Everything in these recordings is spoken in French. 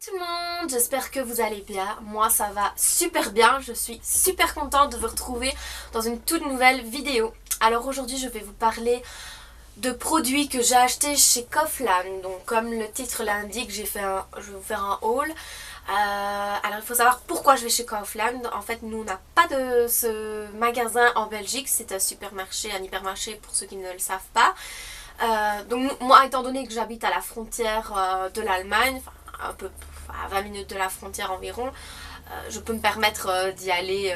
tout le monde, j'espère que vous allez bien. Moi ça va super bien, je suis super contente de vous retrouver dans une toute nouvelle vidéo. Alors aujourd'hui je vais vous parler de produits que j'ai achetés chez Kaufland. Donc comme le titre l'indique, je vais vous faire un haul. Alors il faut savoir pourquoi je vais chez Kaufland. En fait nous on n'a pas de ce magasin en Belgique, c'est un supermarché, un hypermarché pour ceux qui ne le savent pas. Donc moi étant donné que j'habite à la frontière de l'Allemagne, un peu à 20 minutes de la frontière environ, je peux me permettre d'y aller,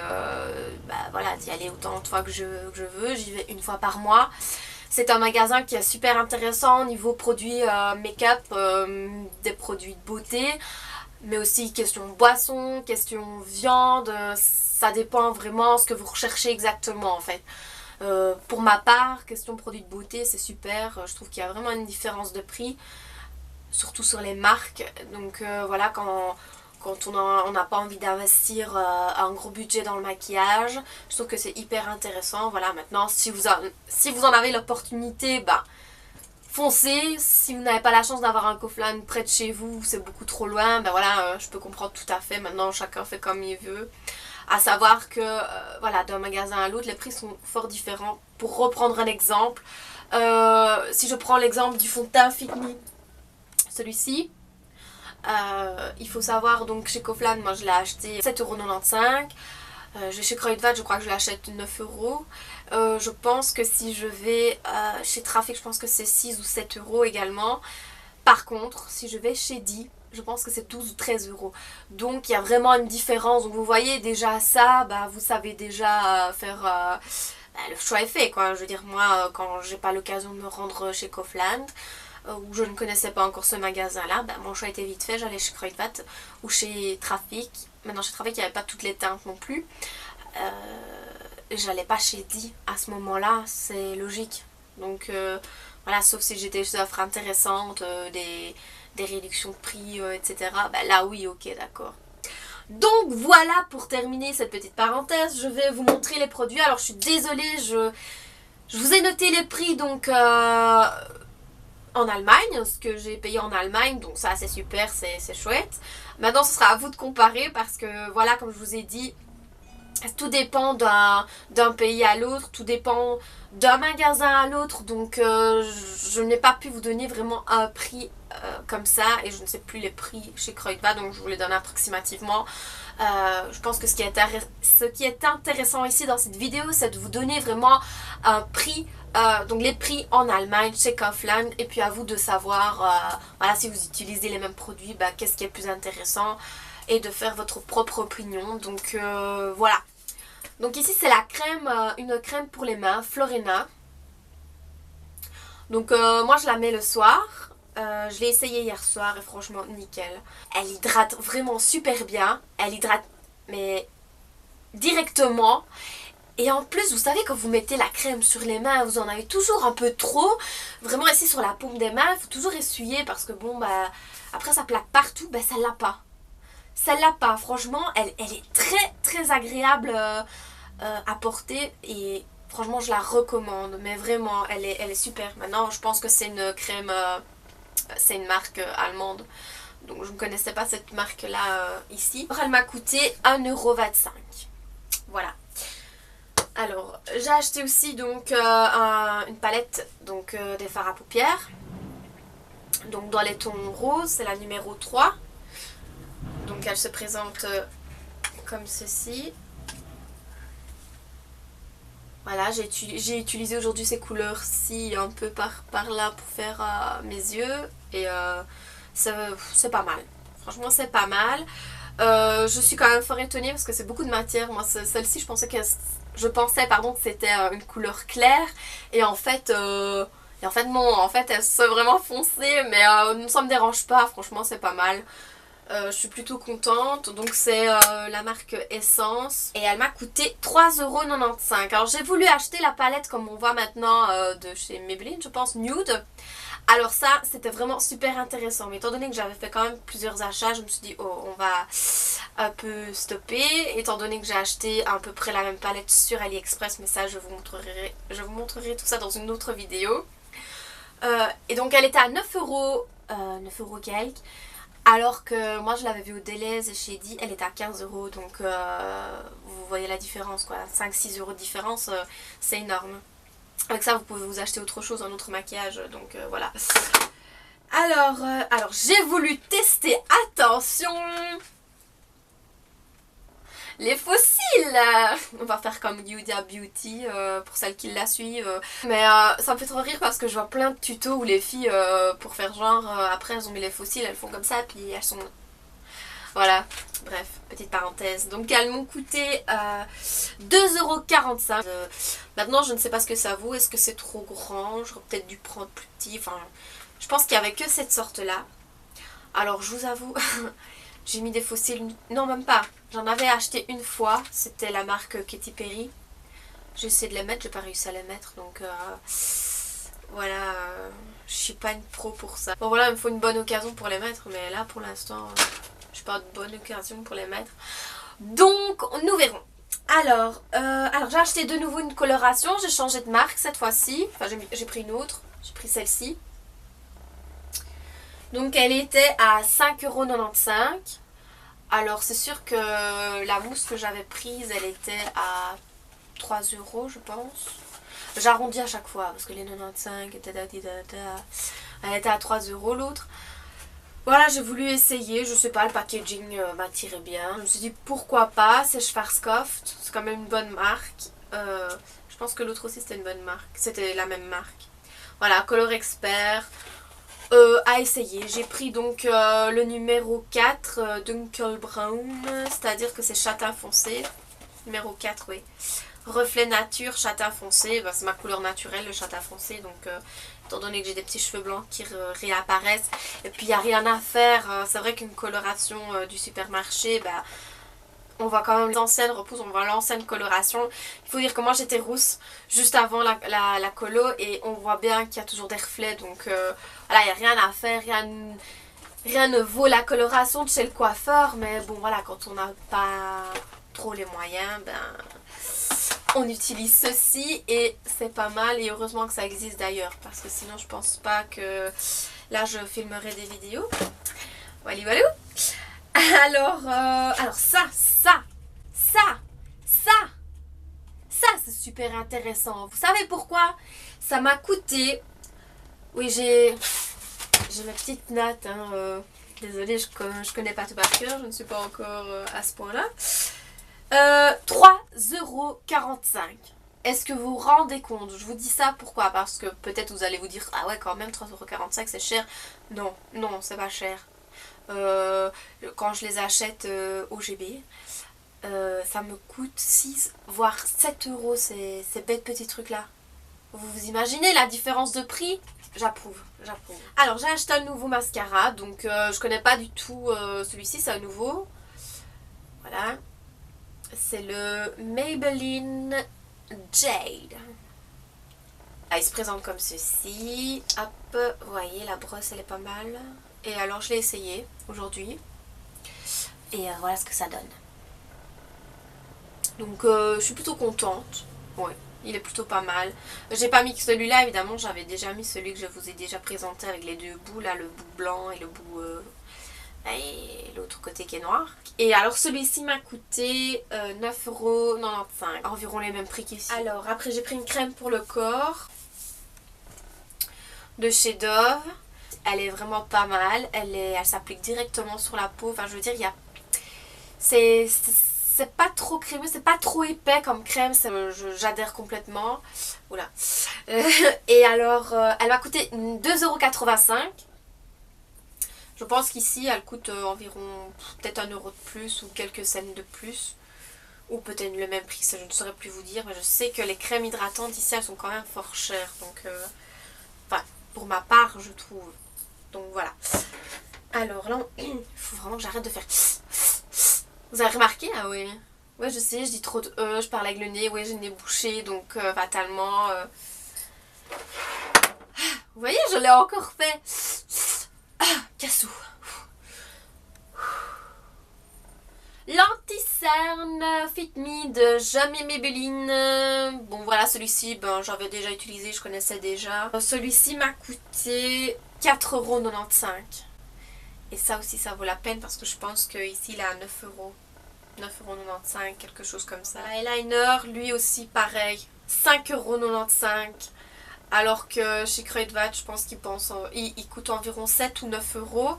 voilà, d'y aller autant de fois que je veux. J'y vais une fois par mois. C'est un magasin qui est super intéressant niveau produits make-up, des produits de beauté, mais aussi question boisson, question viande, ça dépend vraiment ce que vous recherchez exactement en fait. Pour ma part, question produits de beauté, c'est super, je trouve qu'il y a vraiment une différence de prix, surtout sur les marques. Donc voilà, quand on n'a pas envie d'investir un gros budget dans le maquillage, je trouve que c'est hyper intéressant. Voilà, maintenant si vous en avez l'opportunité, bah foncez. Si vous n'avez pas la chance d'avoir un Kaufland près de chez vous, c'est beaucoup trop loin, ben voilà, je peux comprendre tout à fait. Maintenant chacun fait comme il veut. À savoir que voilà, d'un magasin à l'autre les prix sont fort différents. Pour reprendre un exemple, si je prends l'exemple du fond de teint Fit Me, celui-ci, il faut savoir donc chez Kaufland, moi je l'ai acheté 7,95 €. Je vais chez Kruidvat, je crois que je l'achète 9 €. Je pense que si je vais chez Trafic, je pense que c'est 6 ou 7 € également. Par contre, si je vais chez Di, je pense que c'est 12 ou 13 €. Donc il y a vraiment une différence. Donc vous voyez déjà ça, bah, vous savez déjà faire... le choix est fait quoi. Je veux dire, moi quand j'ai pas l'occasion de me rendre chez Kaufland, où je ne connaissais pas encore ce magasin là, bah, mon choix était vite fait, j'allais chez Kruidvat ou chez Trafic. Maintenant chez Trafic il n'y avait pas toutes les teintes non plus. J'allais pas chez Di à ce moment là, c'est logique. Donc voilà, sauf si j'ai des offres intéressantes, des réductions de prix, etc. Bah là oui, ok, d'accord. Donc voilà, pour terminer cette petite parenthèse, je vais vous montrer les produits. Alors je suis désolée, je vous ai noté les prix donc en Allemagne, ce que j'ai payé en Allemagne, donc ça c'est super, c'est chouette. Maintenant ce sera à vous de comparer parce que voilà, comme je vous ai dit, tout dépend d'un pays à l'autre, tout dépend d'un magasin à l'autre, donc je n'ai pas pu vous donner vraiment un prix comme ça, et je ne sais plus les prix chez Kruidvat, donc je vous les donne approximativement. Je pense que ce qui est intéressant ici dans cette vidéo, c'est de vous donner vraiment un prix, donc les prix en Allemagne chez Kaufland, et puis à vous de savoir voilà, si vous utilisez les mêmes produits, bah, qu'est-ce qui est plus intéressant, et de faire votre propre opinion. Donc voilà. Donc ici c'est la crème, une crème pour les mains, Florena. Donc moi je la mets le soir. Je l'ai essayé hier soir et franchement nickel. Elle hydrate vraiment super bien. Elle hydrate mais directement. Et en plus vous savez, quand vous mettez la crème sur les mains, vous en avez toujours un peu trop. Vraiment ici sur la paume des mains, il faut toujours essuyer parce que bon bah après ça plaque partout. Bah ça l'a pas. Celle-là pas, franchement elle est très agréable à porter, et franchement je la recommande, mais vraiment elle est super. Maintenant je pense que c'est une crème, c'est une marque allemande, donc je ne connaissais pas cette marque là ici. Alors, elle m'a coûté 1,25 €, voilà. Alors j'ai acheté aussi donc une palette, donc des fards à paupières, donc dans les tons roses, c'est la numéro 3. Donc elle se présente comme ceci. Voilà, j'ai utilisé aujourd'hui ces couleurs-ci un peu par là pour faire mes yeux. Et c'est pas mal. Franchement c'est pas mal. Je suis quand même fort étonnée parce que c'est beaucoup de matière. Moi celle-ci je pensais que c'était une couleur claire. Et en fait non, en fait elle se vraiment foncée. Mais ça me dérange pas, franchement c'est pas mal. Je suis plutôt contente. Donc c'est la marque Essence, et elle m'a coûté 3,95 €. Alors j'ai voulu acheter la palette comme on voit maintenant de chez Maybelline, je pense, Nude. Alors ça c'était vraiment super intéressant, mais étant donné que j'avais fait quand même plusieurs achats, je me suis dit oh, on va un peu stopper, étant donné que j'ai acheté à peu près la même palette sur AliExpress, mais ça je vous montrerai tout ça dans une autre vidéo. Et donc elle était à 9 €, 9 € quelques. Alors que moi je l'avais vu au Deleuze et chez Eddy, elle était à 15 euros. Donc vous voyez la différence quoi. 5-6 euros de différence, c'est énorme. Avec ça vous pouvez vous acheter autre chose, un autre maquillage. Donc voilà. Alors j'ai voulu tester, attention, les fossiles. On va faire comme Yudia Beauty pour celles qui la suivent. Mais ça me fait trop rire parce que je vois plein de tutos où les filles pour faire genre après elles ont mis les fossiles, elles font comme ça puis elles sont... Voilà, bref, petite parenthèse. Donc elles m'ont coûté 2,45 €. Maintenant je ne sais pas ce que ça vaut, est-ce que c'est trop grand? J'aurais peut-être dû prendre plus petit, enfin... Je pense qu'il n'y avait que cette sorte là. Alors je vous avoue, j'ai mis des fossiles, non même pas. J'en avais acheté une fois, c'était la marque Katy Perry. J'ai essayé de les mettre, j'ai pas réussi à les mettre. Donc voilà, je suis pas une pro pour ça. Bon voilà, il me faut une bonne occasion pour les mettre. Mais là pour l'instant, je n'ai pas de bonne occasion pour les mettre. Donc nous verrons. Alors j'ai acheté de nouveau une coloration, j'ai changé de marque cette fois-ci. Enfin j'ai pris une autre, j'ai pris celle-ci. Donc elle était à 5,95 €. Alors c'est sûr que la mousse que j'avais prise, elle était à 3 € je pense. J'arrondis à chaque fois parce que les 95, elle était à 3 € l'autre. Voilà, j'ai voulu essayer, je sais pas, le packaging m'attirait bien. Je me suis dit pourquoi pas, c'est Schwarzkopf, c'est quand même une bonne marque. Je pense que l'autre aussi c'était une bonne marque, c'était la même marque. Voilà, Color Expert. À essayer. J'ai pris donc le numéro 4, Dunkel Brown, c'est-à-dire que c'est châtain foncé. Numéro 4, oui. Reflet nature, châtain foncé, bah, c'est ma couleur naturelle, le châtain foncé. Donc, étant donné que j'ai des petits cheveux blancs qui réapparaissent, et puis il n'y a rien à faire. C'est vrai qu'une coloration du supermarché, bah, on voit quand même les anciennes repousses, on voit l'ancienne coloration. Il faut dire que moi j'étais rousse juste avant la colo et on voit bien qu'il y a toujours des reflets. Donc voilà, il n'y a rien à faire, rien ne vaut la coloration de chez le coiffeur. Mais bon voilà, quand on n'a pas trop les moyens, ben on utilise ceci et c'est pas mal. Et heureusement que ça existe d'ailleurs parce que sinon je pense pas que là je filmerai des vidéos. Voilà, voilà. Alors ça c'est super intéressant. Vous savez pourquoi? Ça m'a coûté... Oui, j'ai mes petites notes. Hein, désolée, je connais pas tout par cœur. Je ne suis pas encore à ce point-là. 3,45 €. Est-ce que vous vous rendez compte? Je vous dis ça pourquoi? Parce que peut-être vous allez vous dire, ah ouais quand même 3,45 € c'est cher. Non, non, c'est pas cher. Quand je les achète au GB, ça me coûte 6 voire 7 € ces bêtes petits trucs là. Vous imaginez la différence de prix? J'approuve, j'approuve. Alors j'ai acheté un nouveau mascara, donc je connais pas du tout celui-ci, c'est un nouveau. Voilà. C'est le Maybelline Jade. Ah, il se présente comme ceci. Hop, vous voyez la brosse elle est pas mal. Et alors je l'ai essayé aujourd'hui. Et voilà ce que ça donne. Donc je suis plutôt contente. Ouais, il est plutôt pas mal. J'ai pas mis que celui-là évidemment. J'avais déjà mis celui que je vous ai déjà présenté avec les deux bouts. Là, le bout blanc et le bout... et l'autre côté qui est noir. Et alors celui-ci m'a coûté 9,95 €. Environ les mêmes prix qu'ici. Alors après j'ai pris une crème pour le corps. De chez Dove. Elle est vraiment pas mal. Elle s'applique directement sur la peau. Enfin, je veux dire, c'est pas trop crémeux, c'est pas trop épais comme crème. J'adhère complètement. Oula. Et alors, elle m'a coûté 2,85 €. Je pense qu'ici, elle coûte environ peut-être 1 € de plus ou quelques cents de plus. Ou peut-être le même prix, ça je ne saurais plus vous dire. Mais je sais que les crèmes hydratantes ici, elles sont quand même fort chères. Donc, enfin, pour ma part, je trouve. Donc voilà. Alors là, il faut vraiment que j'arrête de faire... Vous avez remarqué? Ah oui. Ouais, je sais, je dis trop de je parle avec le nez. Ouais, j'ai le nez bouché, donc fatalement... Vous voyez, je l'ai encore fait. Cassou. L'anti-cerne Fit Me de Jamais Maybelline. Bon voilà, celui-ci, ben, j'avais déjà utilisé, je connaissais déjà. Celui-ci m'a coûté 4,95 €. Et ça aussi ça vaut la peine parce que je pense qu'ici il est à 9 euros. 9,95€, quelque chose comme ça. Eyeliner, lui aussi pareil, 5,95€. Alors que chez Kruidvat, je pense il coûte environ 7 ou 9 euros.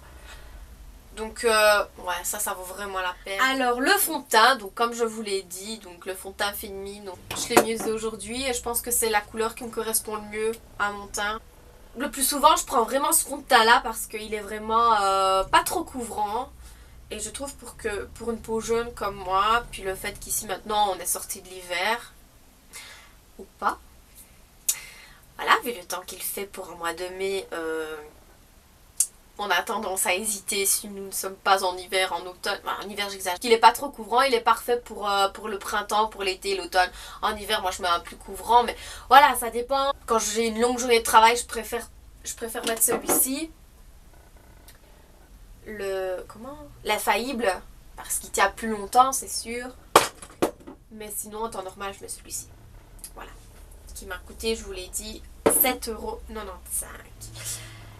Donc ouais, ça vaut vraiment la peine. Alors le fond de teint, donc comme je vous l'ai dit, donc le fond de teint Fit Me, donc je l'ai mis aujourd'hui et je pense que c'est la couleur qui me correspond le mieux à mon teint. Le plus souvent je prends vraiment ce fond de teint là parce qu'il est vraiment pas trop couvrant. Et je trouve pour une peau jaune comme moi, puis le fait qu'ici maintenant on est sorti de l'hiver, ou pas. Voilà, vu le temps qu'il fait pour un mois de mai, on a tendance à hésiter si nous ne sommes pas en hiver, en automne. Enfin, en hiver j'exagère. Il n'est pas trop couvrant, il est parfait pour le printemps, pour l'été, l'automne. En hiver moi je mets un plus couvrant, mais voilà, ça dépend. Quand j'ai une longue journée de travail, je préfère mettre celui-ci. L'infaillible, parce qu'il tient plus longtemps, c'est sûr. Mais sinon, en temps normal, je mets celui-ci. Voilà. Qui m'a coûté, je vous l'ai dit, 7,95€.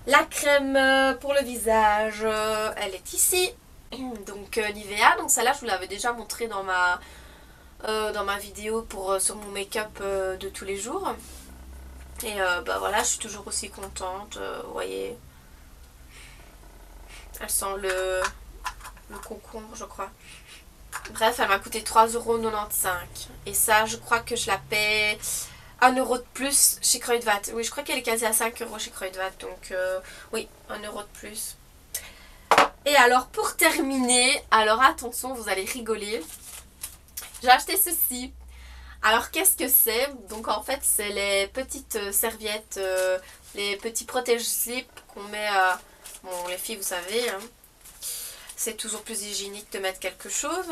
La crème pour le visage, elle est ici. Donc Nivea. Donc celle-là, je vous l'avais déjà montré dans ma vidéo sur mon make-up de tous les jours. Et bah voilà, je suis toujours aussi contente. Vous voyez. Elle sent le concombre, je crois. Bref, elle m'a coûté 3,95€. Et ça, je crois que je la paie 1€ de plus chez Kruidvat. Oui, je crois qu'elle est quasi à 5€ chez Kruidvat. Donc, oui, 1€ de plus. Et alors, pour terminer, alors attention, vous allez rigoler. J'ai acheté ceci. Alors, qu'est-ce que c'est? Donc, en fait, c'est les petites serviettes, les petits protège-slips qu'on met... Bon, les filles, vous savez, hein, c'est toujours plus hygiénique de mettre quelque chose.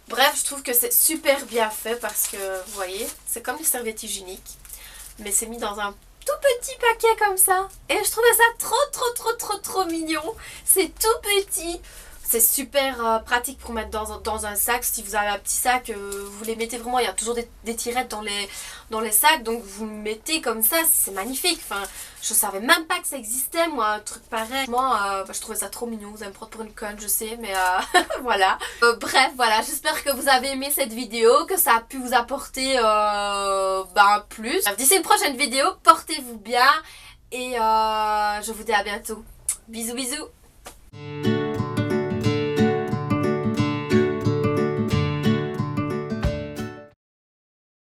Bref, je trouve que c'est super bien fait parce que, vous voyez, c'est comme des serviettes hygiéniques. Mais c'est mis dans un tout petit paquet comme ça. Et je trouvais ça trop mignon. C'est tout petit. C'est super pratique pour mettre dans un sac. Si vous avez un petit sac, vous les mettez vraiment. Il y a toujours des tirettes dans les sacs. Donc vous le mettez comme ça. C'est magnifique. Enfin, je savais même pas que ça existait, moi, un truc pareil. Moi, je trouvais ça trop mignon. Vous allez me prendre pour une conne, je sais. Mais voilà. Bref, voilà. J'espère que vous avez aimé cette vidéo. Que ça a pu vous apporter plus. D'ici une prochaine vidéo, portez-vous bien. Et je vous dis à bientôt. Bisous, bisous.